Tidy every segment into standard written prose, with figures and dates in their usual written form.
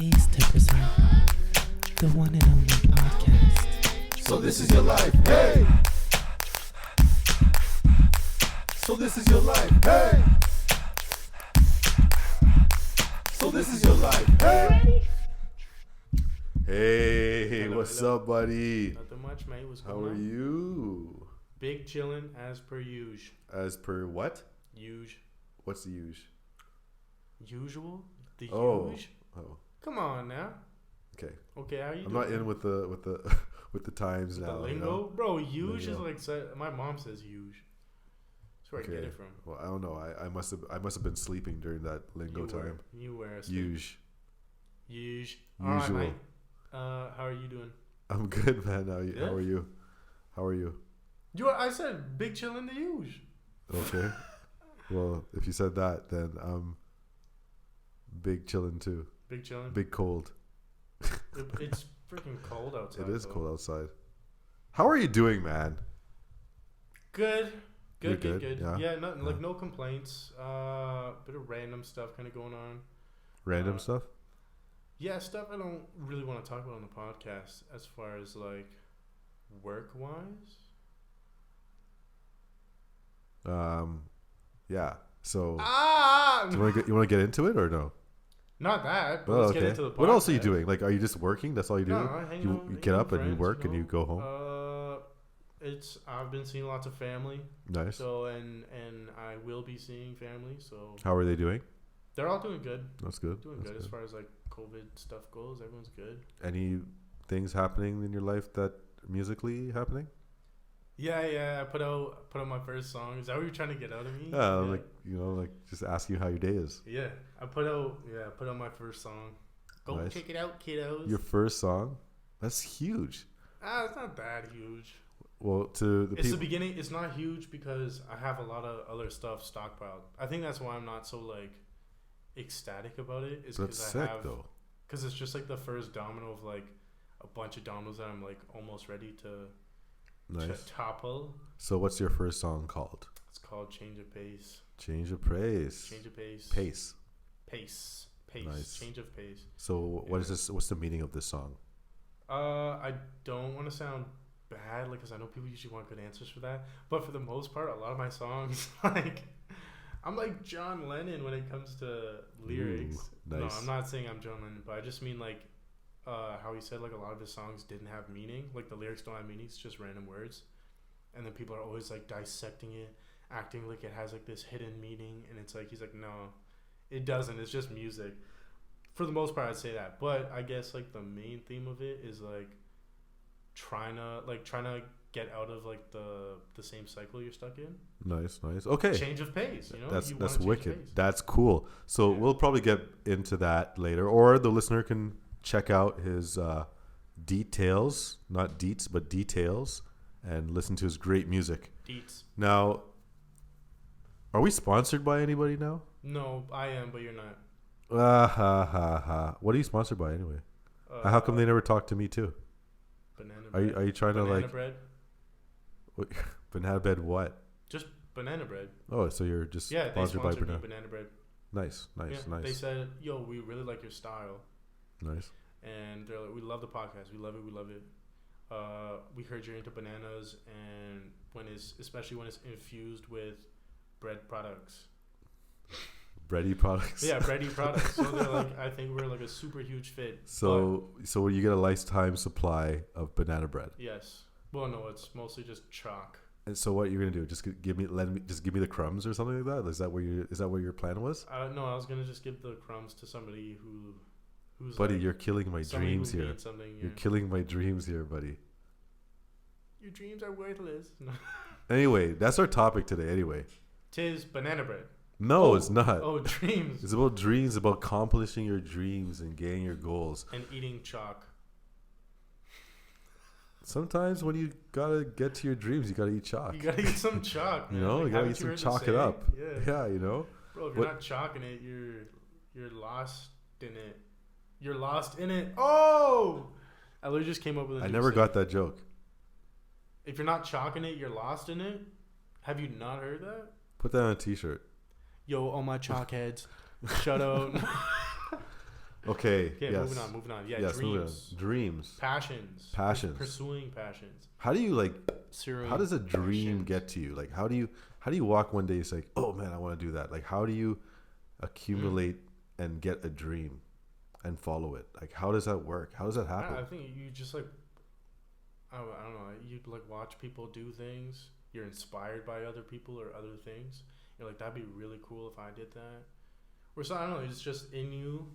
pleased to present the one and only podcast. So this is your life, hey! So this is your life, hey! So this is your life, hey! Hey, Hello, what's hello. up, buddy? Nothing much, mate. What's How going are on? you? Big chillin' as per usual. As per what? What's the usual? Usual? The Oh. usual? Oh, Come on now. okay. Okay, how you I'm doing? not in with the with the times the now. lingo, You know? bro. Usual is Lingo. like my mom says usual. That's where I get it from. Well, I don't know. I must have been sleeping during that lingo time. You were asleep. Usual. Usual. All right, Usual. mate. How are you doing? I'm good, man. How Yeah? are you? How are you? I said big chillin' the usual. Okay. Well, if you said that, then I'm big chillin' too. Big chillin'. Big cold. It's freaking cold outside. It is though. cold outside. How are you doing, man? Good. You're Good. good, yeah? Yeah, no, like Yeah. no complaints. Bit of random stuff kind of going on. Random stuff? Yeah, stuff I don't really want to talk about on the podcast as far as like work wise. Yeah. So, Ah, do you want to get into it or no? not that. But Oh, let's okay. get into the podcast. What else are you doing? Like, are you just working? That's all you do? No, I hang you out- you hang get out up with and you friends, work and you go home. I've been seeing lots of family. Nice. So and I will be seeing family. So How are they doing? they're all doing good. That's good. Doing That's good as far as like COVID stuff goes. Everyone's good. Any things happening in your life that musically happening? Yeah. I put out my first song. Is that what you're trying to get out of me? Yeah, like like just asking how your day is. Yeah, I put out my first song. Go Nice. check it out, kiddos. Your first song? That's huge. It's not that huge. Well, to the It's people. the beginning. It's not huge because I have a lot of other stuff stockpiled. I think that's why I'm not so like ecstatic about it. Is That's because I sick have though. because it's just like the first domino of like a bunch of dominoes that I'm like almost ready to Nice. topple. So, what's your first song called? It's called Change of Pace. Change of Praise. Change of Pace. Pace. Pace. Nice. Change of pace. So, what is this? What's the meaning of this song? I don't want to sound bad, like, because I know people usually want good answers for that. But for the most part, a lot of my songs, like, I'm like John Lennon when it comes to lyrics. Ooh, No, nice. I'm not saying I'm John Lennon, but I just mean like how he said like a lot of his songs didn't have meaning. Like the lyrics don't have meaning; it's just random words. And then people are always like dissecting it, acting like it has like this hidden meaning, and it's like he's like, no, it doesn't. It's just music. For the most part, I'd say that. But I guess like the main theme of it is like trying to get out of like the same cycle you're stuck in. Nice. Okay. Change of pace, you know. That's You wanna change of wicked. pace. That's cool. So Yeah. we'll probably get into that later, or the listener can check out his details, not deets, but details, and listen to his great music. Deets. Now, are we sponsored by anybody now? No, I am, but you're not. Ha. What are you sponsored by anyway? How come they never talk to me too? Banana Are bread. you trying to Banana like bread? banana bread? What? Just banana bread. Oh, so you're just Yeah, they sponsored by sponsored me banana. banana bread. Nice. Yeah, they said, "Yo, we really like your style," Nice. and they're like, "We love the podcast. We love it. We heard you're into bananas, and especially when it's infused with bread products." Bready products. Yeah, bready products. So they're like, I think we're like a super huge fit. So you get a lifetime supply of banana bread. But yes. Well, no, it's mostly just chalk. And so what you're gonna do? Just give me the crumbs or something like that. Is that what your plan was? No, I was gonna just give the crumbs to somebody who's Buddy, like, you're killing my somebody dreams who here. needs something, You're yeah. killing my dreams here, buddy. Your dreams are worthless. No. Anyway, that's our topic today. Anyway, Tis banana bread. no, it's not. Oh, dreams. It's about dreams, about accomplishing your dreams and getting your goals. And eating chalk. Sometimes when you gotta get to your dreams, you gotta eat chalk. You gotta eat some chalk, You man. know, Like, you gotta haven't eat some heard the chalk it saying? up. Yeah. Yeah, you know. Bro, if you're What- not chalking it, you're lost in it. You're lost in it. Oh! I literally just came up with a I new never saying. got that joke. If you're not chalking it, you're lost in it. Have you not heard that? Put that on a t-shirt. Yo, all my chalk heads. Shout out. Okay. Okay, Yes. moving on. Yeah, Yes. Moving on. dreams, Dreams. passions, Passions. pursuing passions. How do you like? Pursuing How does a dream passions. get to you? Like, how do you walk one day? It's like, oh man, I want to do that. Like, how do you accumulate and get a dream and follow it? Like, how does that work? How does that happen? I think you just like, I don't know. You like watch people do things. You're inspired by other people or other things. You're like, that'd be really cool if I did that. Or so I don't know. It's just in you.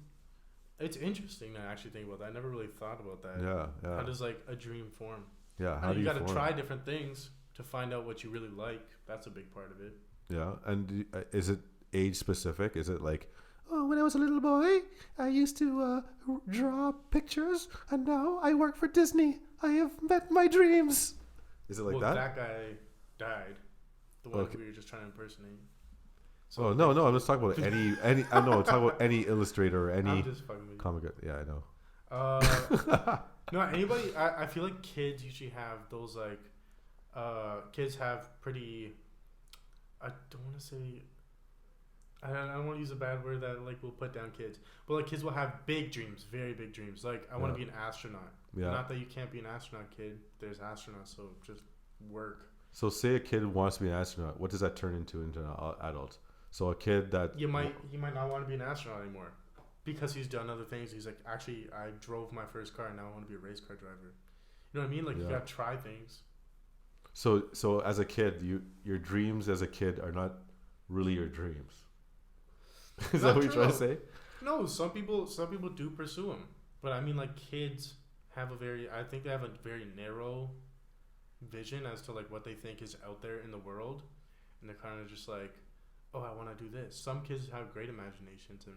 It's interesting to actually think about that. I never really thought about that. Yeah. How does like a dream form? Yeah. How How do do you you got to form try it? different things to find out what you really like. That's a big part of it. Yeah. And is it age specific? Is it like, oh, when I was a little boy, I used to draw pictures, and now I work for Disney. I have met my dreams. Is it like that? That guy died. The one Okay. we were just trying to impersonate. Oh no, I'm just talking about any. I know, I'm talking about any illustrator or any I'm just fucking with you. comic. Yeah, I know. No, anybody. I feel like kids usually have those like. Kids have pretty. I don't want to say. I don't want to use a bad word that like will put down kids, but like kids will have big dreams, very big dreams. Like I want to be an astronaut. Yeah. Not that you can't be an astronaut, kid. There's astronauts, so just work. So say a kid wants to be an astronaut. What does that turn into an adult? So a kid that He might not want to be an astronaut anymore because he's done other things. He's like, actually, I drove my first car and now I want to be a race car driver. You know what I mean? Like you gotta try things. So as a kid, your dreams as a kid are not really your dreams. Is that what you're trying to say? No, some people do pursue them, but I mean, like kids have I think they have a very narrow vision as to like what they think is out there in the world, and they're kind of just like, oh, I want to do this. Some kids have great imaginations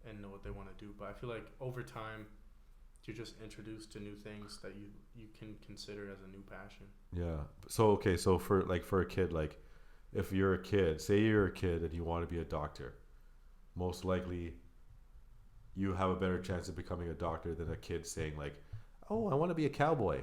and know what they want to do, but I feel like over time, you're just introduced to new things that you can consider as a new passion. Yeah. So okay. So for a kid, like if you're a kid, say you're a kid and you want to be a doctor, most likely you have a better chance of becoming a doctor than a kid saying like, oh, I want to be a cowboy.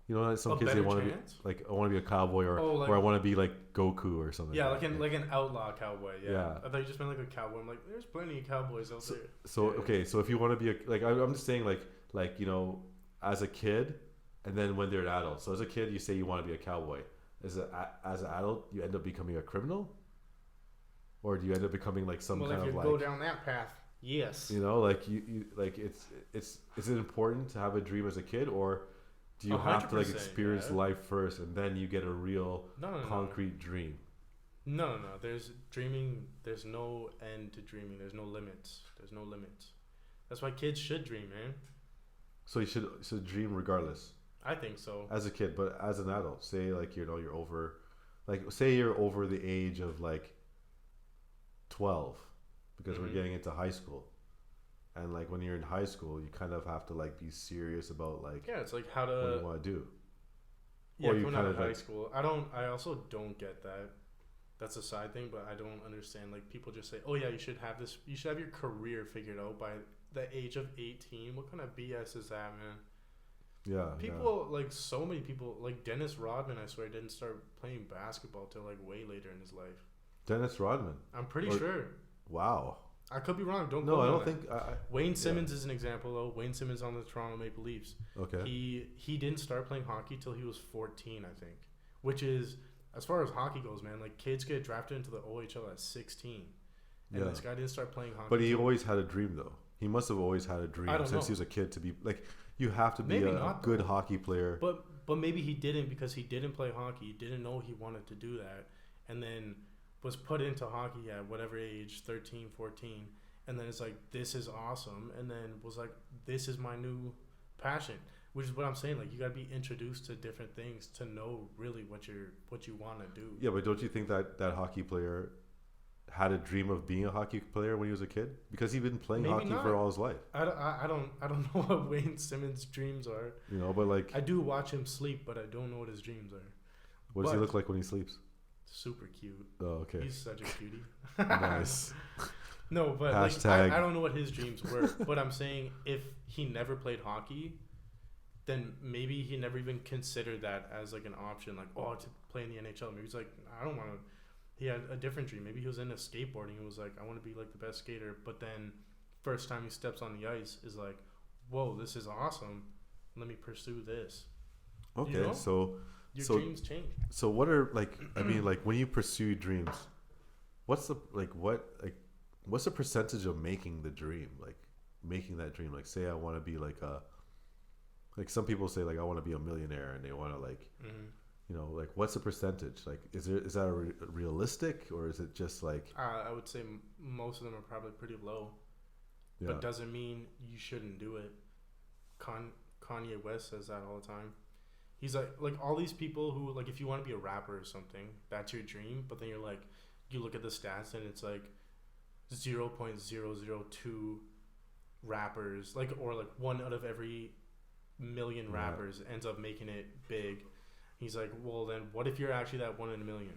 You know, some kids they want to be like, I want to be a cowboy or I want to be like Goku or something. Yeah, like an outlaw cowboy. Yeah. I thought you just meant like a cowboy. I'm like, there's plenty of cowboys out there. So okay, so if you want to be I'm just saying like you know, as a kid, and then when they're an adult. So as a kid, you say you want to be a cowboy. As an adult, you end up becoming a criminal, or do you end up becoming like some kind of like? Well, if you go down that path, yes. You know, like you like it's is it important to have a dream as a kid, or do you have to like experience life first and then you get a real concrete dream? No. There's dreaming. There's no end to dreaming. There's no limits. That's why kids should dream, man. So you should dream regardless. I think so. As a kid, but as an adult, say like you know you're over, like say you're over the age of like 12, because we're getting into high school. And like when you're in high school, you kind of have to like be serious about like it's like how to what you want to do. Yeah, or coming out of high school, I also don't get that. That's a side thing, but I don't understand. Like people just say, "Oh yeah, you should have this. You should have your career figured out by the age of 18." What kind of BS is that, man? Yeah. People like so many people like Dennis Rodman. I swear didn't start playing basketball till like way later in his life. Dennis Rodman. I'm pretty sure. Wow. I could be wrong. Don't. No, I don't think. Wayne Simmons is an example though. Wayne Simmons on the Toronto Maple Leafs. Okay. He didn't start playing hockey till he was 14, I think. Which is, as far as hockey goes, man. Like kids get drafted into the OHL at 16, and this guy didn't start playing hockey. But he always had a dream though. He must have always had a dream since he was a kid to be like. You have to be a good hockey player. But maybe he didn't because he didn't play hockey. He didn't know he wanted to do that, and then was put into hockey at whatever age, 13, 14, and then it's like, this is awesome, and then was like, this is my new passion, which is what I'm saying. Like, you got to be introduced to different things to know really what you want to do. Yeah, but don't you think that hockey player had a dream of being a hockey player when he was a kid? Because he'd been playing hockey for all his life. I don't know what Wayne Simmons' dreams are. You know, but like... I do watch him sleep, but I don't know what his dreams are. What does he look like when he sleeps? Super cute. Oh, okay. He's such a cutie. Nice. No, but like, I don't know what his dreams were. But I'm saying if he never played hockey, then maybe he never even considered that as like an option. Like, to play in the NHL. Maybe he's like, I don't want to. He had a different dream. Maybe he was into skateboarding and was like, I want to be like the best skater. But then first time he steps on the ice is like, whoa, this is awesome. Let me pursue this. Okay, You know? so Your So- dreams change. so what are like? I mean, like when you pursue dreams, what's the what's the percentage of making the dream? Like making that dream. Like say I want to be like some people say like I want to be a millionaire and they want to like like what's the percentage? Like is that realistic or is it just like I would say most of them are probably pretty low, yeah but doesn't mean you shouldn't do it. Kanye West says that all the time. He's like all these people who like if you want to be a rapper or something, that's your dream, but then you're like you look at the stats and it's like 0.002 rappers like or like one out of every million rappers ends up making it big. He's like, well then what if you're actually that one in a million?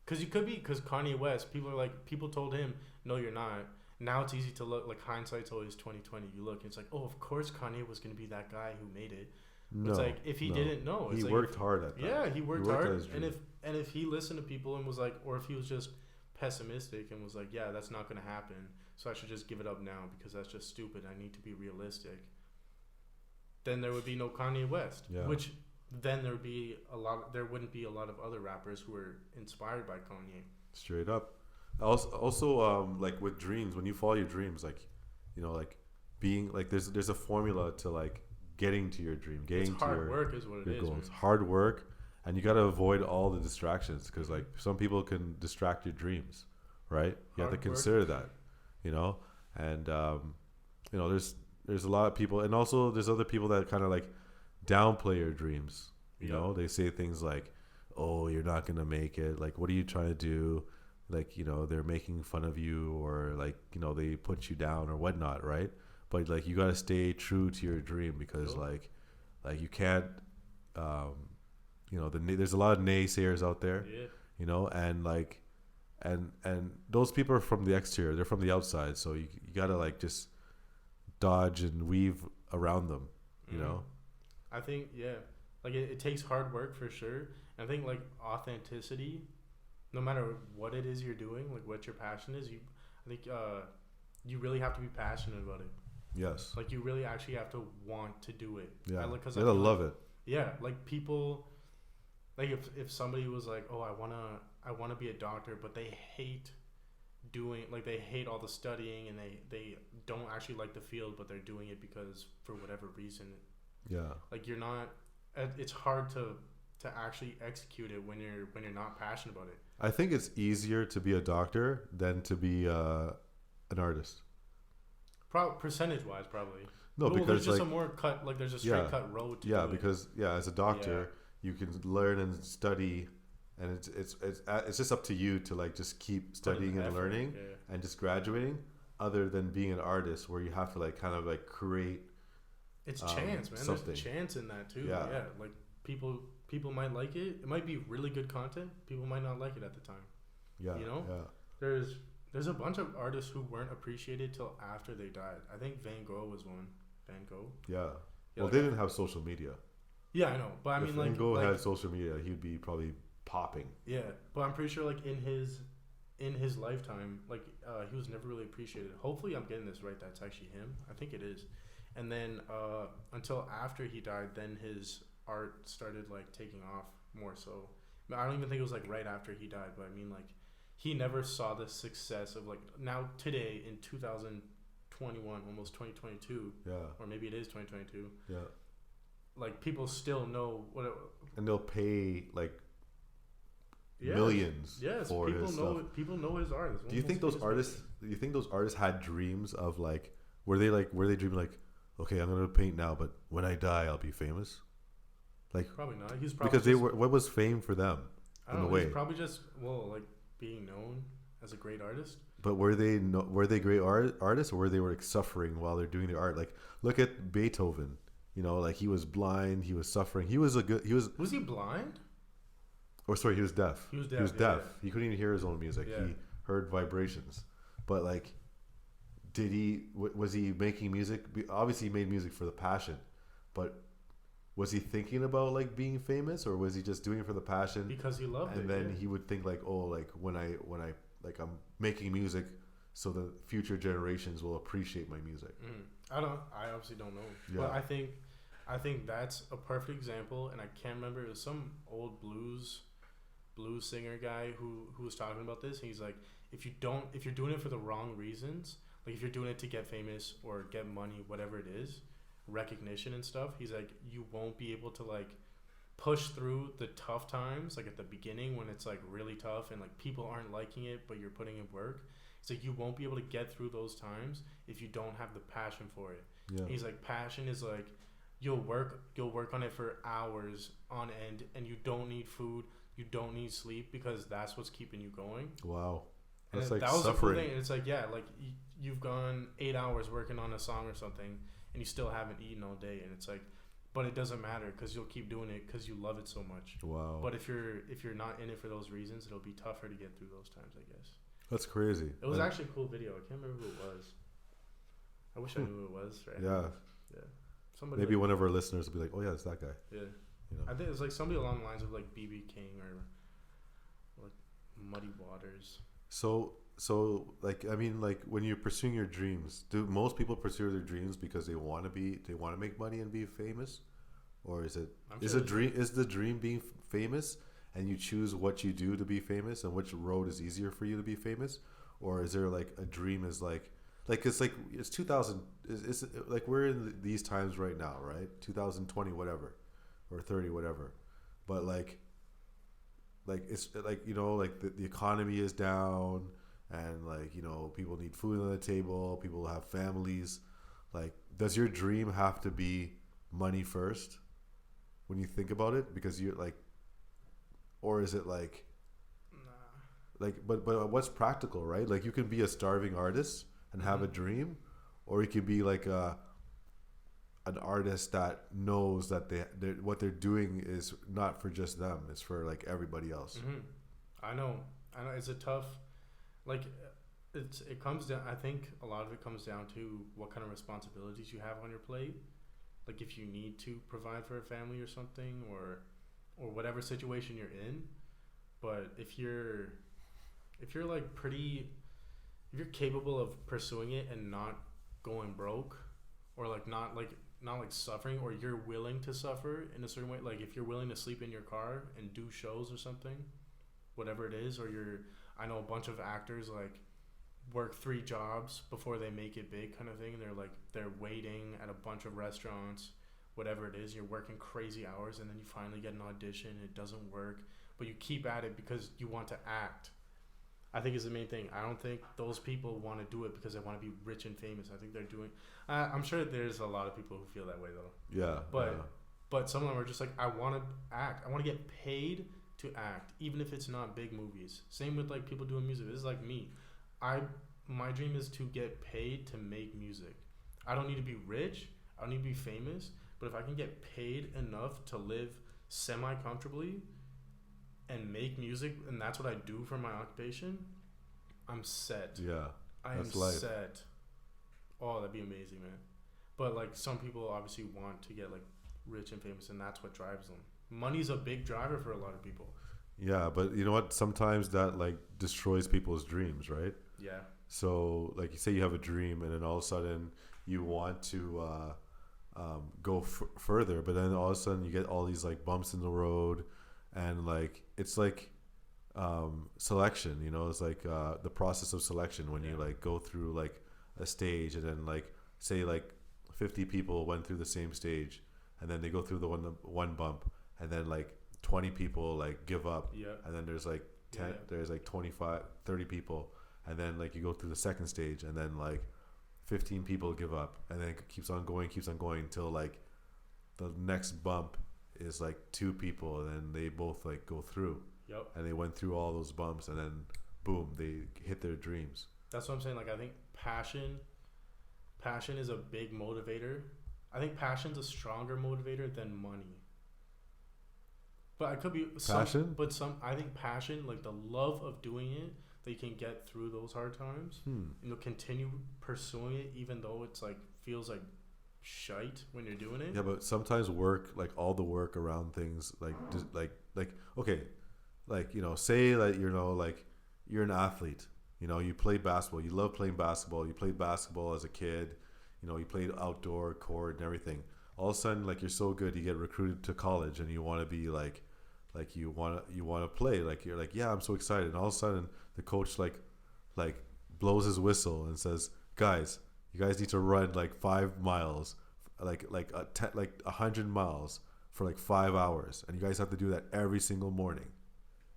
Because you could be, because Kanye West, people told him no you're not. Now it's easy to look like hindsight's always 2020. You look and it's like, oh, of course Kanye was going to be that guy who made it. no? It's like if he didn't know, it's He like worked hard at that. yeah, he worked at hard. his dream. And if he listened to people and was like, or if he was just pessimistic and was like, yeah, that's not going to happen, so I should just give it up now because that's just stupid. I need to be realistic. Then there would be no Kanye West, Yeah. which then there wouldn't be a lot of other rappers who were inspired by Kanye. Straight up. Also, like with dreams, when you follow your dreams, like, like being like there's a formula to like getting to your dream, getting It's to hard work is what it your is. goals. Man. Hard work, and you got to avoid all the distractions because like some people can distract your dreams, right? You have to Hard work. consider that, and there's a lot of people, and also there's other people that kind of like downplay your dreams. Yeah. They say things like, "Oh, you're not gonna make it. Like, what are you trying to do?" Like, they're making fun of you, or like, they put you down or whatnot, right? But like, you gotta stay true to your dream because Cool. like you can't, there's a lot of naysayers out there, Yeah. and like, and those people are from the exterior, they're from the outside, so you gotta like just dodge and weave around them, I think like it takes hard work for sure. I think like authenticity, no matter what it is you're doing, like what your passion is, I think you really have to be passionate about it. Yes. Like you really actually have to want to do it. Yeah. Like, You gotta love it. Yeah, like people, like if somebody was like, oh, I wanna be a doctor, but they hate they hate all the studying and they don't actually like the field, but they're doing it because for whatever reason. Yeah. Like you're not. It's hard to actually execute it when you're not passionate about it. I think it's easier to be a doctor than to be an artist. Percentage wise, probably. No, Well, because there's just like a more cut. Like there's a straight cut road to do it. because as a doctor you can learn and study, and it's just up to you to like just keep studying and effort, learning yeah. and just graduating. Other than being an artist, where you have to like kind of like create. It's chance, man. something. There's chance in that too. Yeah. Yeah. Like people might like it. It might be really good content. People might not like it at the time. Yeah. Yeah. There's a bunch of artists who weren't appreciated till after they died. I think Van Gogh was one. Van Gogh. Yeah. Yeah, Well, like they didn't have social media. Yeah, I know. But I mean, if like Van Gogh like, had social media, he'd be probably popping. yeah, but I'm pretty sure like in his lifetime, like he was never really appreciated. Hopefully, I'm getting this right. That's actually him. I think it is. And then until after he died, then his art started like taking off more so. I don't even think it was like right after he died, but I mean like he never saw the success of like now today in 2021, almost 2022. Yeah. Or maybe it is 2022. Yeah. Like people still know what it, And they'll pay like yeah, millions yes, for people his know stuff. people know his art. It's Do you think those artists? Do you think those artists had dreams of like? Were they dreaming like, okay, I'm gonna paint now, but when I die, I'll be famous? Like Probably not. He's probably because they just, were. What was fame for them? I don't in a know. way. He's probably just like being known as a great artist. But were they great artists, or were they like suffering while they're doing their art? Like look at Beethoven. Like he was blind, he was suffering. Was he blind? Or sorry, he was deaf. He was deaf. He was deaf. He couldn't even hear his own music. Yeah. He heard vibrations. But like, was he making music? Obviously, he made music for the passion. But was he thinking about like being famous, or was he just doing it for the passion? Because he loved it. And then he would think like, oh, like when I like I'm making music so the future generations will appreciate my music. I obviously don't know, Yeah. but I think that's a perfect example. And I can't remember, it was some old blues singer guy who was talking about this. He's like, if you're doing it for the wrong reasons, like if you're doing it to get famous or get money, whatever it is, recognition and stuff, he's like, you won't be able to like push through the tough times, like at the beginning when it's like really tough and like people aren't liking it, but you're putting in work. He's like, you won't be able to get through those times if you don't have the passion for it. Yeah. He's like, passion is like, you'll work on it for hours on end, and you don't need food, you don't need sleep, because that's what's keeping you going. Wow. And That's like that was suffering. the cool thing. It's like, yeah, like you've gone 8 hours working on a song or something, and you still haven't eaten all day, and it's like, but it doesn't matter because you'll keep doing it because you love it so much. Wow. But if you're not in it for those reasons, it'll be tougher to get through those times, I guess. That's crazy. It was actually a cool video. I can't remember who it was. I wish I knew who it was. Right? Yeah. Yeah. Somebody. Maybe like, one of our listeners will be like, "Oh yeah, it's that guy." Yeah. You know. I think it's like somebody along the lines of like BB King or like Muddy Waters. So like, I mean, like when you're pursuing your dreams, do most people pursue their dreams because they want to make money and be famous, or is the dream being famous, and you choose what you do to be famous and which road is easier for you to be famous, or is there like a dream is like it's 2000, it's like we're in these times right now, right? 2020 whatever, or 30 whatever, but like it's like, you know, like the economy is down, and like, you know, people need food on the table, people have families. Like, does your dream have to be money first when you think about it? Because you're like, or is it like, like, but what's practical, right? Like, you can be a starving artist and have a dream, or you could be like an artist that knows that what they're doing is not for just them, it's for like everybody else. I know it's a tough, like, it comes down, I think a lot of it comes down to what kind of responsibilities you have on your plate. Like if you need to provide for a family or something, or whatever situation you're in. But if you're like if you're capable of pursuing it and not going broke, or like not suffering, or you're willing to suffer in a certain way, like if you're willing to sleep in your car and do shows or something, whatever it is, or I know a bunch of actors like work 3 jobs before they make it big kind of thing. They're waiting at a bunch of restaurants, whatever it is, you're working crazy hours, and then you finally get an audition, it doesn't work, but you keep at it because you want to act. I think is the main thing. I don't think those people want to do it because they want to be rich and famous. I think they're doing, I'm sure there's a lot of people who feel that way though. Yeah. But some of them are just like, I want to act. I want to get paid to act, even if it's not big movies. Same with like people doing music. This is like me. My dream is to get paid to make music. I don't need to be rich. I don't need to be famous. But if I can get paid enough to live semi-comfortably and make music, and that's what I do for my occupation, I'm set. Yeah. I am set. Oh, that'd be amazing, man. But like some people obviously want to get like rich and famous, and that's what drives them. Money's a big driver for a lot of people. Yeah, but you know what? Sometimes that like destroys people's dreams, right? Yeah. So like you say you have a dream, and then all of a sudden you want to go further, but then all of a sudden you get all these like bumps in the road, and like it's like selection, you know, it's like the process of selection when you like go through like a stage, and then like say like 50 people went through the same stage, and then they go through the one bump, and then like 20 people like give up, and then there's like 10 there's like 25 30 people, and then like you go through the second stage, and then like 15 people give up, and then it keeps on going until like the next bump is like 2 people, and then they both like go through, and they went through all those bumps, and then boom, they hit their dreams. That's what I'm saying. Like I think passion is a big motivator. I think passion's a stronger motivator than money. But I could be passion. I think passion, like the love of doing it, that you can get through those hard times, and you'll continue pursuing it even though it's like feels like shite when you're doing it. Yeah, but sometimes work, like all the work around things, like okay, like, you know, say that, you know, like you're an athlete, You know, you played basketball. You love playing basketball. You played basketball as a kid. You know, you played outdoor court and everything. All of a sudden, like you're so good, you get recruited to college, and you want to be like you want to play. Like you're like, yeah, I'm so excited. And all of a sudden, the coach like blows his whistle and says, guys, you guys need to run like 5 miles, like 100 miles for like 5 hours, and you guys have to do that every single morning.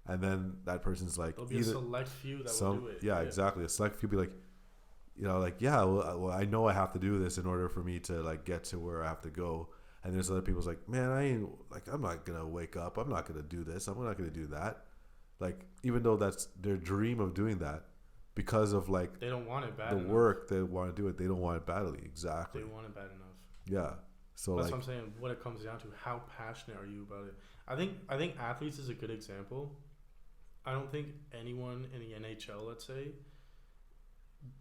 And then that person's like, There'll be a select few that will do it. Yeah, exactly. A select few be like, you know, like, yeah, well, I know I have to do this in order for me to like get to where I have to go. And there's other people's like, man, I'm not gonna wake up. I'm not gonna do this. I'm not gonna do that. Like, even though that's their dream of doing that, because of like they don't want it bad the enough. work they want to do it, they don't want it badly. Exactly. They want it bad enough. Yeah. So that's like, what I'm saying. What it comes down to, how passionate are you about it? I think athletes is a good example. I don't think anyone in the NHL, let's say,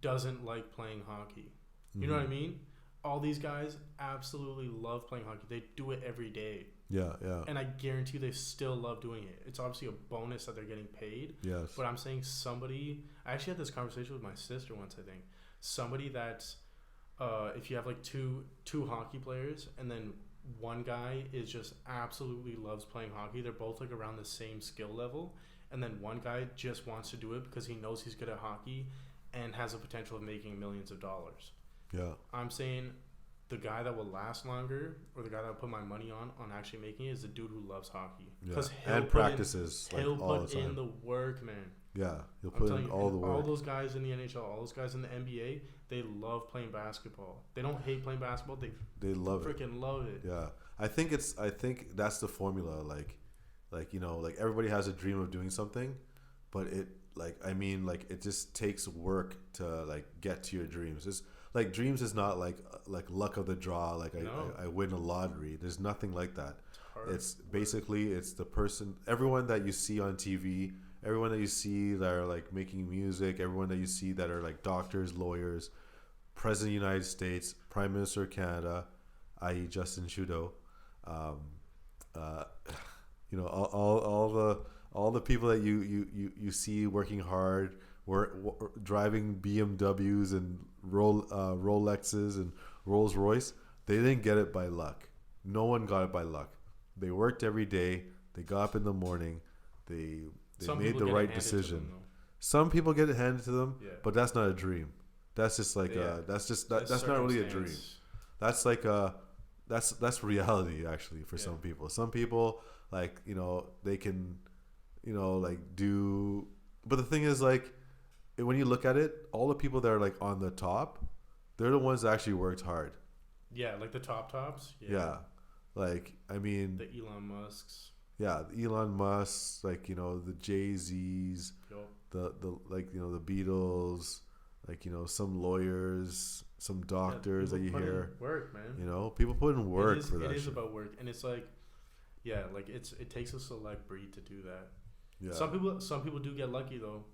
doesn't like playing hockey. You know what I mean? All these guys absolutely love playing hockey. They do it every day. Yeah, yeah. And I guarantee they still love doing it. It's obviously a bonus that they're getting paid. Yes. But I'm saying somebody... I actually had this conversation with my sister once, I think. Somebody that's... if you have like two hockey players and then one guy is just absolutely loves playing hockey. They're both like around the same skill level. And then one guy just wants to do it because he knows he's good at hockey and has the potential of making millions of dollars. Yeah. I'm saying the guy that will last longer, or the guy that I'll put my money on actually making it, is the dude who loves hockey. Yeah. And practices. He'll put in the work, man. Yeah. He'll put in all the work. All those guys in the NHL, all those guys in the NBA, they love playing basketball. They don't hate playing basketball. They love it. Freaking love it. Yeah. I think that's the formula. Like, you know, like everybody has a dream of doing something, but it just takes work to like get to your dreams. It's like dreams is not like luck of the draw. Like I win a lottery. There's nothing like that. It's basically the person, everyone that you see on TV, everyone that you see that are like making music, everyone that you see that are like doctors, lawyers, President of the United States, Prime Minister of Canada, i.e. Justin Trudeau, you know, all the people that you see working hard, driving BMWs and Rolexes and Rolls Royce, they didn't get it by luck. No one got it by luck. They worked every day. They got up in the morning. They made the right decision. Some people get it handed to them, but that's not a dream. That's just like that's not really a dream. That's like that's reality actually for some people. Some people, like, you know, they can, you know, like do, but the thing is, like, when you look at it, all the people that are like on the top, they're the ones that actually worked hard. Yeah, like the tops. Yeah. Like, I mean, the Elon Musks. Yeah, the Elon Musks, like, you know, the Jay-Z's, the like, you know, the Beatles, like, you know, some lawyers, some doctors that you hear. Work, man. You know, people put in work for that. It is about work, and it's like, yeah, like it takes a select breed to do that. Yeah. Some people do get lucky though.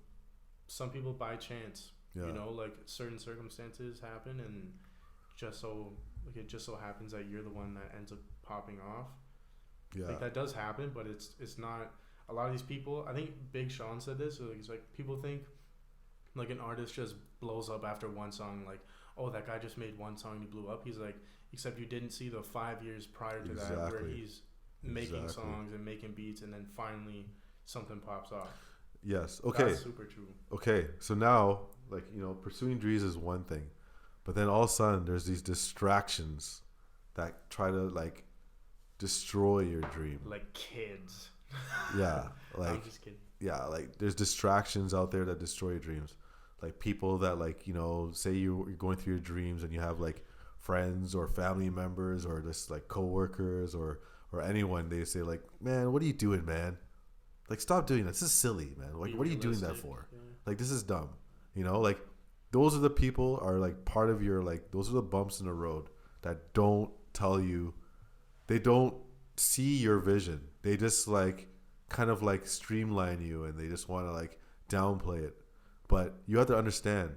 Some people by chance. Yeah. You know, like certain circumstances happen, and it just so happens that you're the one that ends up popping off. Yeah. Like that does happen, but it's not. A lot of these people, I think Big Sean said this. So he's like, people think like an artist just blows up after one song. Like, oh, that guy just made one song and he blew up. He's like, except you didn't see the 5 years prior to that where he's making songs and making beats, and then finally something pops off. Yes. Okay. That's super true. Okay. So now, like, you know, pursuing dreams is one thing, but then all of a sudden there's these distractions that try to like destroy your dream. Like kids. Yeah. Like, I'm just kidding. Yeah. Like there's distractions out there that destroy your dreams. Like people that, like, you know, say you're going through your dreams and you have like friends or family members or just like coworkers or anyone, they say like, man, what are you doing, man? Like, stop doing that. This is silly, man. Like, what are you doing that for? Yeah. Like, this is dumb. You know, like, those are the people are like part of your, like, those are the bumps in the road that don't tell you, they don't see your vision. They just like kind of like streamline you, and they just want to like downplay it. But you have to understand,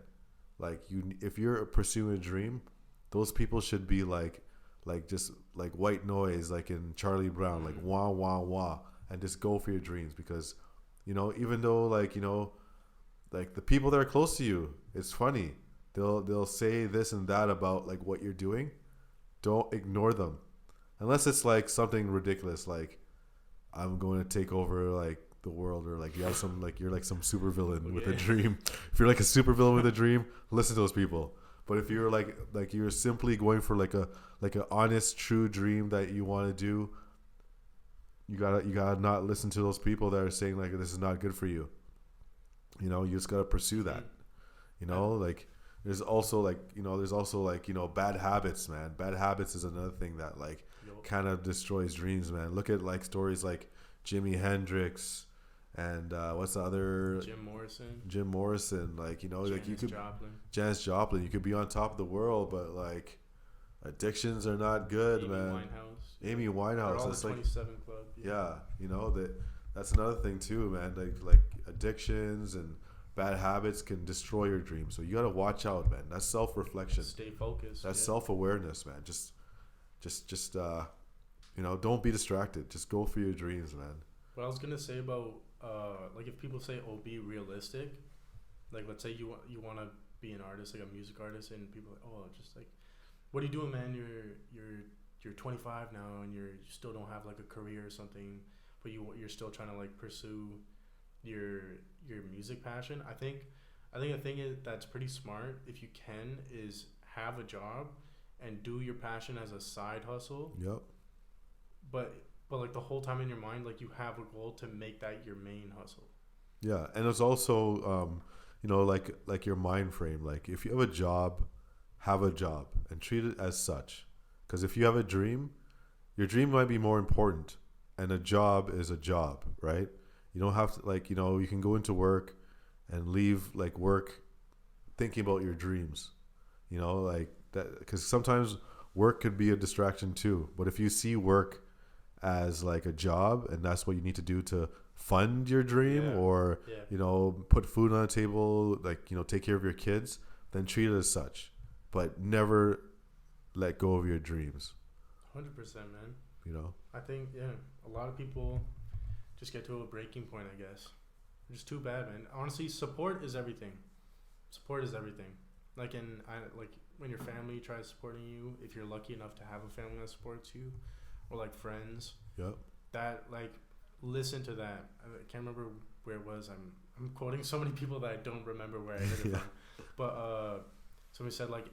like, if you're pursuing a dream, those people should be like just like white noise, like in Charlie Brown, like wah wah wah, and just go for your dreams. Because, you know, even though, like, you know, like the people that are close to you, it's funny. They'll say this and that about like what you're doing. Don't ignore them, unless it's like something ridiculous, like I'm going to take over like the world, or like you have some like you're like some super villain with a dream. If you're like a super villain with a dream, listen to those people. But if you're like you're simply going for like a honest, true dream that you want to do, you gotta not listen to those people that are saying like this is not good for you. You know, you just gotta pursue that. You know, like there's also like bad habits, man. Bad habits is another thing that like kind of destroys dreams, man. Look at like stories like Jimi Hendrix and what's the other, Jim Morrison, like, you know, like you could Janis Joplin, you could be on top of the world, but like addictions are not good, man. Amy Winehouse, all that's the 27 like Club. yeah, you know, that's another thing too, man. Like addictions and bad habits can destroy your dreams. So you gotta watch out, man. That's self-reflection. Stay focused. That's self-awareness, man. Just you know, don't be distracted. Just go for your dreams, man. What I was gonna say about like if people say, "Oh, be realistic," like let's say you want to be an artist, like a music artist, and people are like, "Oh, just like, what are you doing, man? You're 25 now, and you still don't have like a career or something, but you're still trying to like pursue your music passion." I think a thing that's pretty smart, if you can, is have a job and do your passion as a side hustle. Yep. But like the whole time in your mind, like you have a goal to make that your main hustle. Yeah, and it's also you know, like your mind frame. Like if you have a job and treat it as such. Because if you have a dream, your dream might be more important, and a job is a job, right? You don't have to, like, you know, you can go into work and leave like work thinking about your dreams, you know, like that, because sometimes work could be a distraction too. But if you see work as like a job and that's what you need to do to fund your dream, or you know, put food on the table, like, you know, take care of your kids, then treat it as such, but never let go of your dreams. 100%, man. You know, I think a lot of people just get to a breaking point, I guess. It's just too bad, man. Honestly, support is everything. Like when your family tries supporting you, if you're lucky enough to have a family that supports you, or like friends. Yep. That, like, listen to that. I can't remember where it was. I'm quoting so many people that I don't remember where I heard it from. But somebody said like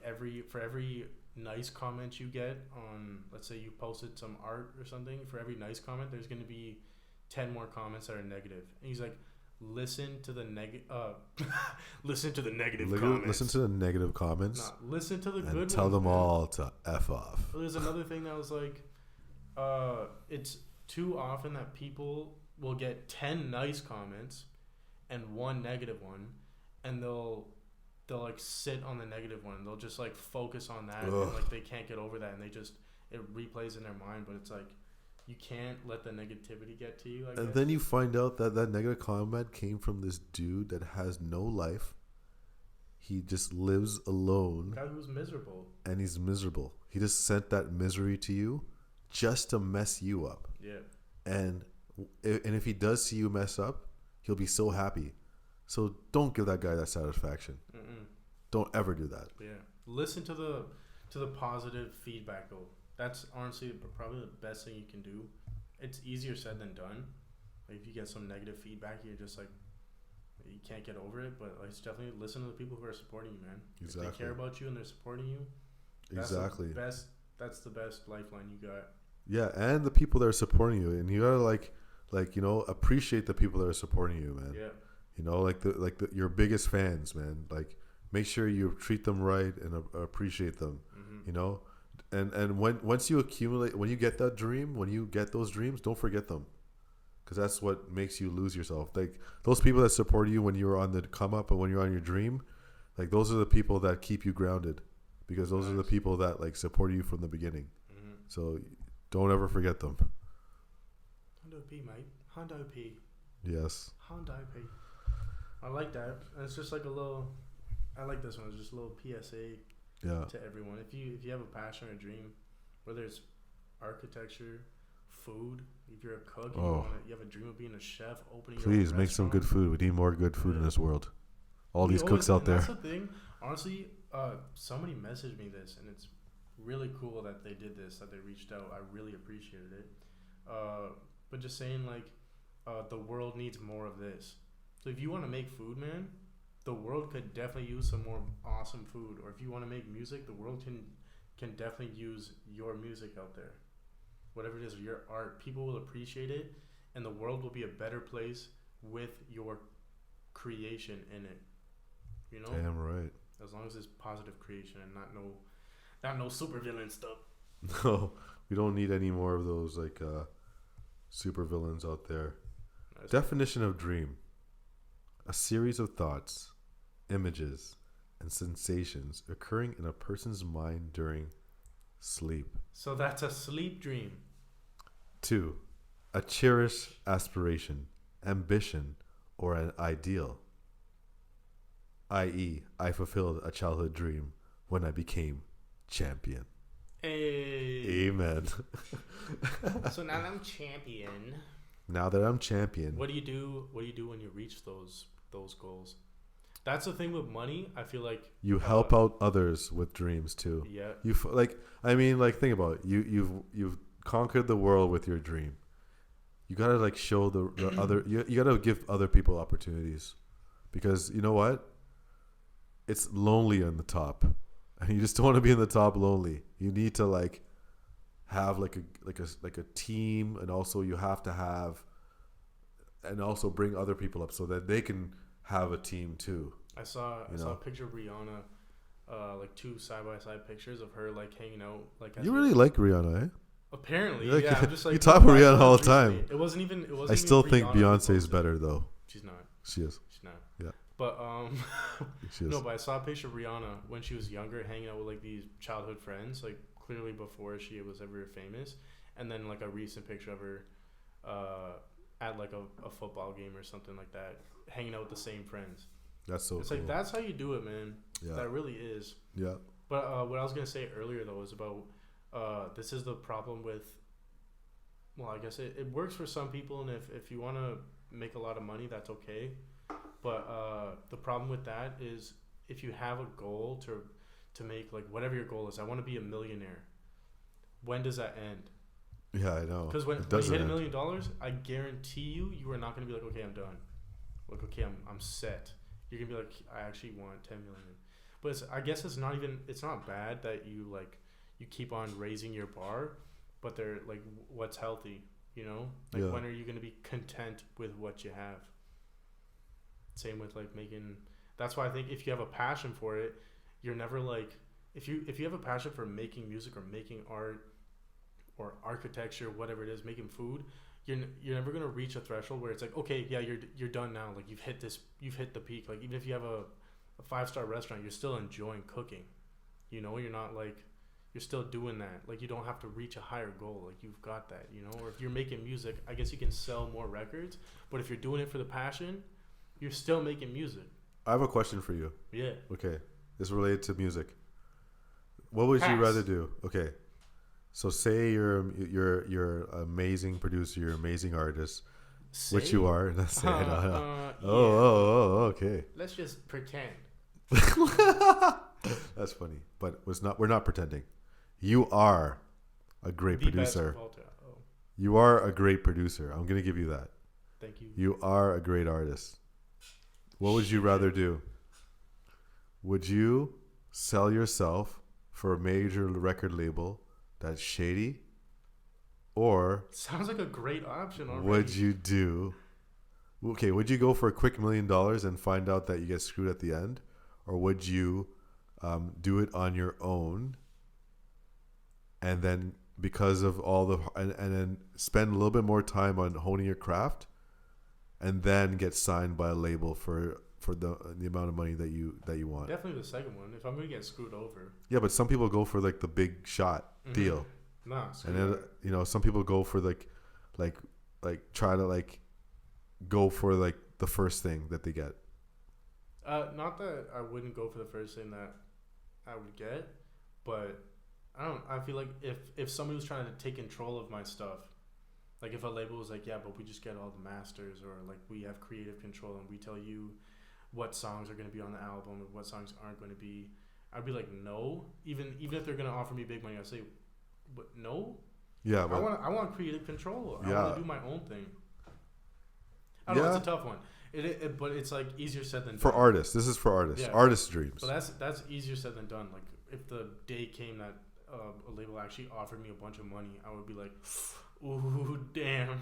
for every nice comment you get on, let's say you posted some art or something, for every nice comment there's going to be 10 more comments that are negative. And he's like, listen to the negative comments. Listen to the negative comments. Listen to the good ones. Tell them all to F off. Well, there's another thing that was like, it's too often that people will get 10 nice comments and one negative one, and they'll like sit on the negative one. They'll just like focus on that, and like they can't get over that, and it replays in their mind. But it's like, you can't let the negativity get to you, I guess. Then you find out that negative comment came from this dude that has no life. He just lives alone. A guy who's miserable. And he's miserable. He just sent that misery to you just to mess you up. Yeah. And if he does see you mess up, he'll be so happy. So don't give that guy that satisfaction. Mm-mm. Don't ever do that. Yeah. Listen to the positive feedback, though. That's honestly probably the best thing you can do. It's easier said than done. Like if you get some negative feedback, you're just like, you can't get over it. But like, it's definitely listen to the people who are supporting you, man. Exactly. If they care about you and they're supporting you, that's the best lifeline you got. Yeah, and the people that are supporting you, and you gotta like you know, appreciate the people that are supporting you, man. Yeah. You know, like your biggest fans, man. Like, make sure you treat them right and appreciate them. Mm-hmm. You know, and once you accumulate, when you get that dream, when you get those dreams, don't forget them, because that's what makes you lose yourself. Like those people that support you when you're on the come up and when you're on your dream, like those are the people that keep you grounded, because those are the people that like support you from the beginning. Mm-hmm. So don't ever forget them. Hondo P, mate. Hondo P. Yes. Hondo P. I like that. And it's just like a little. I like this one. It's just a little PSA. Yeah. To everyone, if you have a passion or a dream, whether it's architecture, food, if you're a cook, you have a dream of being a chef, opening. Please your own make some good food. We need more good food in this world. all these cooks out there. That's the thing. Honestly, somebody messaged me this, and it's really cool that they did this, that they reached out. I really appreciated it. But just saying, like, the world needs more of this. So if you want to make food, man, the world could definitely use some more awesome food. Or if you want to make music, the world can definitely use your music out there. Whatever it is, your art, people will appreciate it, and the world will be a better place with your creation in it. You know? Damn right. As long as it's positive creation and not no supervillain stuff. No, we don't need any more of those like super villains out there. Nice. Definition of dream: a series of thoughts, images, and sensations occurring in a person's mind during sleep. So that's a sleep dream. 2. A cherished aspiration, ambition, or an ideal. I.e., I fulfilled a childhood dream when I became champion. Hey. Amen. So now I'm champion. Now that I'm champion. What do you do when you reach those goals? That's the thing with money. I feel like you help out others with dreams too. Yeah. Think about it. You've conquered the world with your dream. You gotta like show the other. You gotta give other people opportunities, because you know what? It's lonely on the top, and you just don't want to be in the top lonely. You need to like have like a team, and also you have to have, and also bring other people up so that they can have a team too. I saw a picture of Rihanna, like 2 side-by-side pictures of her like hanging out. Like you really like Rihanna, eh? Apparently, like, yeah. I'm just like, you talk about Rihanna all the time. It wasn't even. I still think Beyonce's better though. She's not. She is. She's not. Yeah. But she is. no. But I saw a picture of Rihanna when she was younger, hanging out with like these childhood friends, like clearly before she was ever famous, and then like a recent picture of her, at like a football game or something like that, hanging out with the same friends. That's so. It's cool. like that's how you do it, man. Yeah. That really is. Yeah. But what I was gonna say earlier though is about this is the problem with. Well, I guess it works for some people, and if you want to make a lot of money, that's okay. But the problem with that is if you have a goal to make, like, whatever your goal is, I want to be a millionaire. When does that end? Yeah, I know. Because when you hit $1 million, I guarantee you are not going to be like, okay, I'm done. Like, okay, I'm set. You're going to be like, I actually want 10 million. But I guess it's not bad that you keep on raising your bar, but they're like, what's healthy, you know? Like, yeah. When are you going to be content with what you have? Same with like making. That's why I think if you have a passion for it, you're never like, if you have a passion for making music or making art or architecture, whatever it is, making food, you're never gonna reach a threshold where it's like, okay, yeah, you're done now. Like you've hit the peak. Like even if you have a 5-star restaurant, you're still enjoying cooking. You know, you're not like, you're still doing that. Like you don't have to reach a higher goal. Like you've got that, you know. Or if you're making music, I guess you can sell more records. But if you're doing it for the passion, you're still making music. I have a question for you. Yeah. Okay. It's related to music. What would you rather do? Okay. So say you're an amazing producer, you're an amazing artist, which you are. That's yeah. Okay. Let's just pretend. That's funny, but we're not pretending. You are a great producer. You are a great producer. I'm gonna give you that. Thank you. You are a great artist. What would you rather do? Would you sell yourself for a major record label that's shady? Or sounds like a great option already. Would you go for a quick $1 million and find out that you get screwed at the end? Or would you do it on your own and then because of all the and then spend a little bit more time on honing your craft and then get signed by a label for the amount of money that you want? Definitely the second one. If I'm gonna get screwed over. Yeah, but some people go for like the big shot deal. Nah, and then some people go for like try to like go for like the first thing that they get. Not that I wouldn't go for the first thing that I would get, but I feel like if somebody was trying to take control of my stuff, like if a label was like, yeah, but we just get all the masters, or like we have creative control and we tell you what songs are going to be on the album and what songs aren't going to be. I'd be like, no. Even if they're going to offer me big money, I'd say, but no. Yeah, but I want creative control. I Yeah. want to do my own thing. I don't know. Yeah. It's a tough one. But it's like easier said than for done. artists, this is for artists. Yeah. Artists' dreams. So that's easier said than done. Like if the day came that a label actually offered me a bunch of money, I would be like, ooh, damn.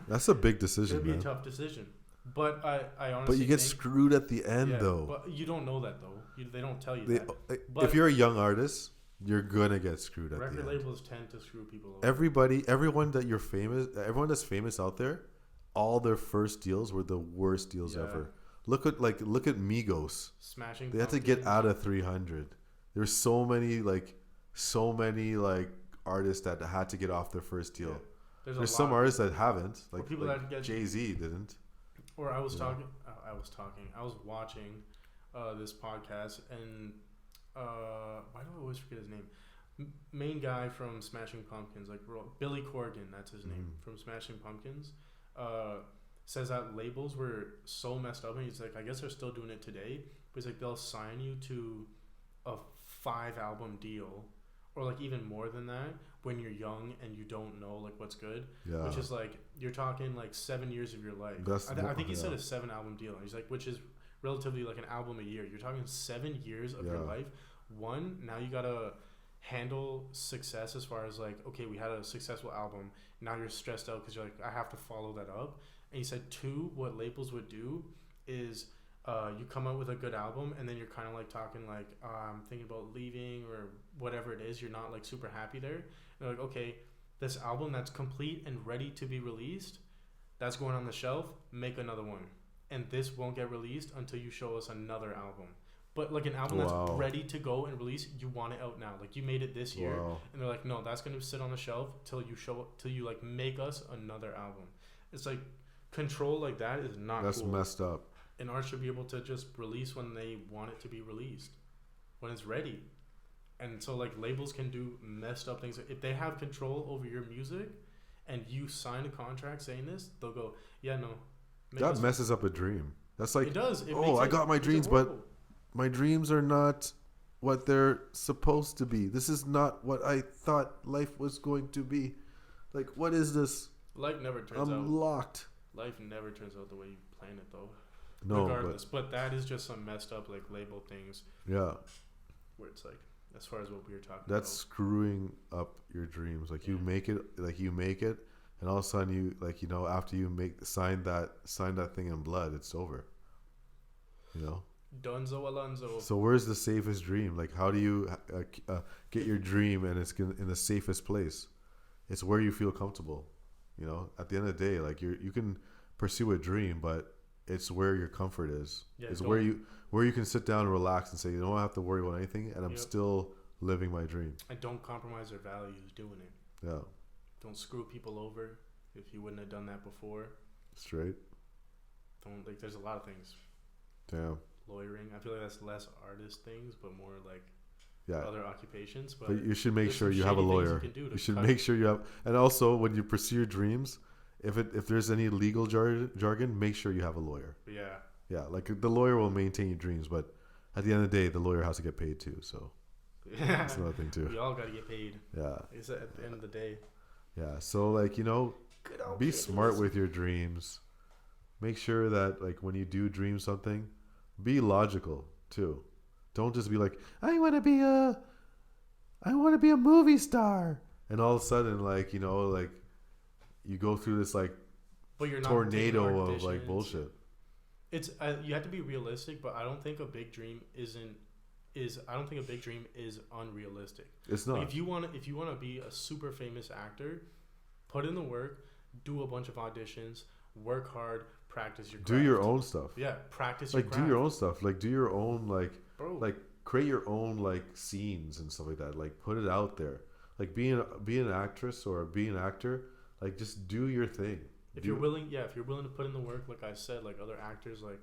That's a big decision, It'd be man. a tough decision. But I honestly. But you get think, screwed at the end, yeah, though. But you don't know that though. They don't tell you They, that. But if you're a young artist, you're gonna get screwed at the record end. labels tend to screw people over. Everyone that's famous out there, all their first deals were the worst deals ever. Look at Migos. Smashing. They had to get out of 300. There's so many artists that had to get off their first deal. Yeah. There's some artists that haven't, like people that get Jay-Z didn't. Or I was watching this podcast, and why do I always forget his name? Main guy from Smashing Pumpkins, like Billy Corgan, that's his name, from Smashing Pumpkins, says that labels were so messed up, and he's like, I guess they're still doing it today, but he's like, they'll sign you to a 5-album deal, or like even more than that, when you're young and you don't know like what's good, which is like you're talking like 7 years of your life. I think he said a 7-album deal. And he's like, which is relatively like an album a year. You're talking 7 years of your life. One, now you gotta handle success as far as like, okay, we had a successful album. Now you're stressed out because you're like, I have to follow that up. And he said, two, what labels would do is you come out with a good album, and then you're kind of like talking like, I'm thinking about leaving or whatever it is. You're not like super happy there. And they're like, okay, this album that's complete and ready to be released, that's going on the shelf. Make another one, and this won't get released until you show us another album. But like an album that's ready to go and release, you want it out now. Like you made it this year, and they're like, no, that's gonna sit on the shelf till you like make us another album. It's like control like that is not. That's cool. messed up. And art should be able to just release when they want it to be released, when it's ready. And so like labels can do messed up things. If they have control over your music and you sign a contract saying this, they'll go, yeah, no. That messes up a dream. That's like, it does. I got my dreams, but my dreams are not what they're supposed to be. This is not what I thought life was going to be. Like, what is this? Life never turns out. I'm locked. Life never turns out the way you plan it, though. No, regardless, but that is just some messed up like label things. Yeah. Where it's like, as far as what we were talking about. That's screwing up your dreams. Like you make it, and all of a sudden you after you sign that thing in blood, it's over. Dunzo Alonzo. So where's the safest dream? Like how do you get your dream and it's in the safest place? It's where you feel comfortable. At the end of the day, like you can pursue a dream, but it's where your comfort is. Yeah, it's where you can sit down and relax and say, you don't have to worry about anything, and I'm still living my dream. And don't compromise their values doing it. Yeah. Don't screw people over if you wouldn't have done that before. Straight. There's a lot of things. Damn. Lawyering. I feel like that's less artist things, but more like other occupations. But you should make sure you have a lawyer. You should make sure you have, and also when you pursue your dreams, if there's any legal jargon, make sure you have a lawyer. Yeah, like the lawyer will maintain your dreams, but at the end of the day, the lawyer has to get paid too. So that's another thing too. We all got to get paid. Yeah. It's at the end of the day. Yeah. So like be smart with your dreams. Make sure that like when you do dream something, be logical too. Don't just be like, I want to be a movie star, and all of a sudden like you go through this like tornado of like bullshit. It's you have to be realistic, but I don't think a big dream is unrealistic. It's not. Like if you want to be a super famous actor, put in the work, do a bunch of auditions, work hard, practice your craft. Do your own stuff. Yeah, practice your craft. Do your own stuff. Like do your own like create your own like scenes and stuff like that. Like put it out there. Like be an actress or be an actor. Like just do your thing. If you're willing to put in the work, like I said, like other actors like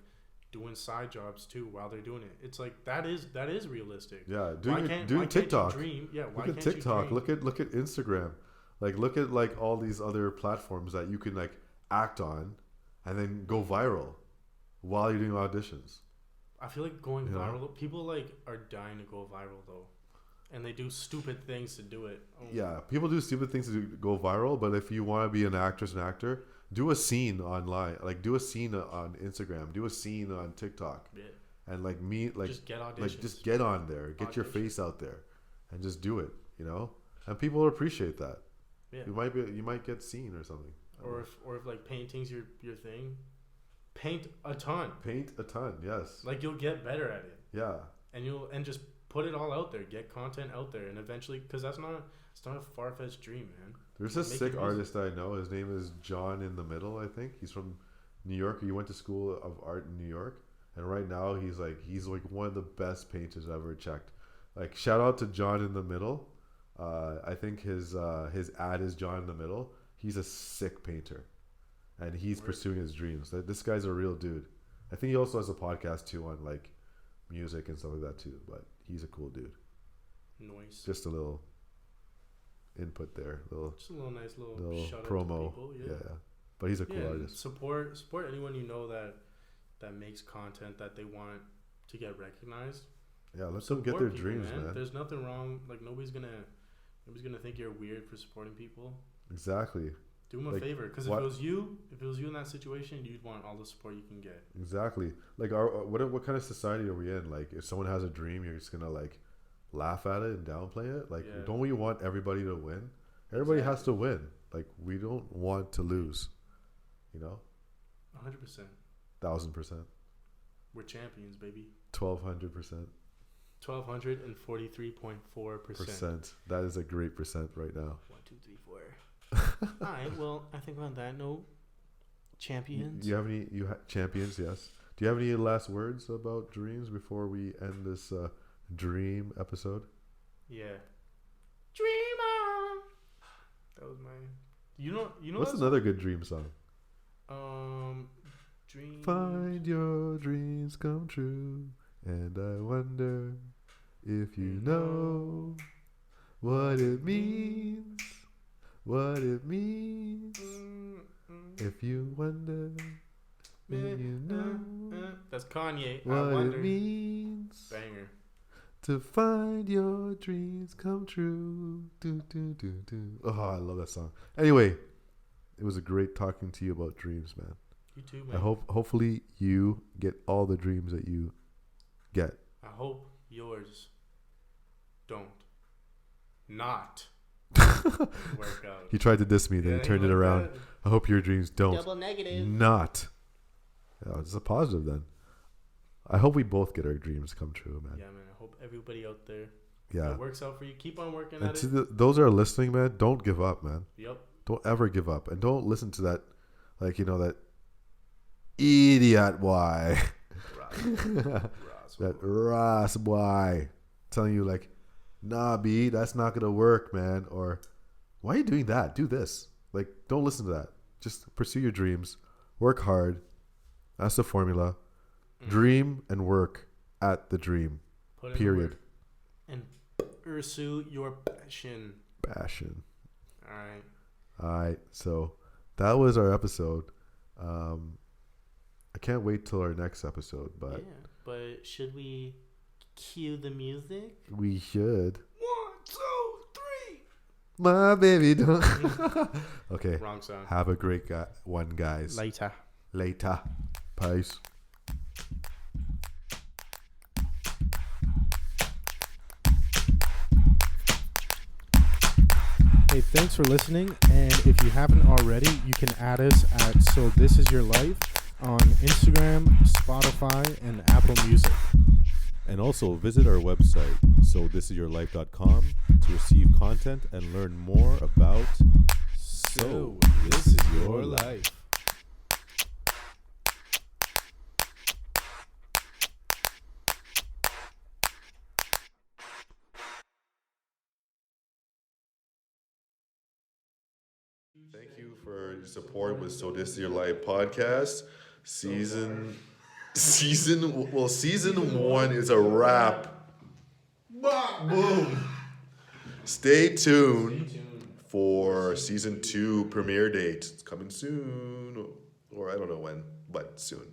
doing side jobs too while they're doing it. It's like that is realistic. Yeah, doing TikTok. Look at TikTok. Look at Instagram. Like look at like all these other platforms that you can like act on, and then go viral while you're doing auditions. I feel like going You know? viral. People like are dying to go viral though, and they do stupid things to do it. Oh. Yeah, people do stupid things to go viral, but if you want to be an actor, do a scene online. Like, do a scene on Instagram, do a scene on TikTok, Yeah. and like meet, like, Just get auditions. like just get on there, get your face out there, and just do it. You know, and people will appreciate that. Yeah. You might get seen or something. Or if like painting's your thing, paint a ton. Paint a ton, yes. Like you'll get better at it. Yeah. And just put it all out there. Get content out there, and eventually, because it's not a far-fetched dream, man. There's a sick artist I know. His name is John in the Middle, I think. He's from New York. He went to School of Art in New York, and right now he's like one of the best painters I've ever checked. Like, shout out to John in the Middle. I think his ad is John in the Middle. He's a sick painter, and he's pursuing his dreams. This guy's a real dude. I think he also has a podcast too on like music and stuff like that too. But he's a cool dude. Noise. Just a little input there, Just a nice little shout promo. out to people. Yeah. But he's a cool artist. Support anyone you know that makes content that they want to get recognized. Yeah, let them get their people, dreams, man. There's nothing wrong. Like nobody's gonna think you're weird for supporting people. Exactly. Do them a favor, because if it was you in that situation, you'd want all the support you can get. Exactly. Like, what kind of society are we in? Like, if someone has a dream, you're just gonna like laugh at it and downplay it. Like, don't we want everybody to win? Everybody has to win. Like, we don't want to lose. You know. 100%. 1,000%. We're champions, baby. 1,200%. 1,243.4%. That is a great percent right now. 1, 2, 3, 4. All right. Well, I think on that note, champions. You have any? Champions? Yes. Do you have any last words about dreams before we end this dream episode? Yeah. Dream on. That was my. You know. What's another good dream song? Dream. Find your dreams come true, and I wonder if you know what it means. What it means. If you wonder, then you know. That's Kanye. What it means. Banger. To find your dreams come true. Do, do, do, do. Oh, I love that song. Anyway, it was a great talking to you about dreams, man. You too, man. I hopefully you get all the dreams that you get. I hope yours don't not work out. He tried to diss me, then he turned it around. I hope your dreams don't. Double negative. Not. Yeah, it's a positive then. I hope we both get our dreams come true, man. Yeah, man. I hope everybody out there. Yeah. It works out for you. Keep on working at it. Those are listening, man. Don't give up, man. Yep. Don't ever give up, and don't listen to that, like, you know, that idiot boy, that Ross boy, telling you like, nah, B, that's not gonna work, man. Or, why are you doing that? Do this. Like, don't listen to that. Just pursue your dreams. Work hard. That's the formula. Dream and work at the dream. Period. And pursue your passion. Passion. All right. So that was our episode. I can't wait till our next episode, but but should we cue the music? We should. 1, 2, 3. My baby don't. Okay. Wrong song. Have a great one, guys. Later. Peace. Hey, thanks for listening. And if you haven't already, you can add us at So This Is Your Life on Instagram, Spotify, and Apple Music. And also visit our website, sothisisyourlife.com, to receive content and learn more about So This Is Your Life. Thank you for your support with So This Is Your Life podcast. Season 1 is a wrap. Boom. Stay tuned for season 2 premiere date. It's coming soon, or I don't know when, but soon.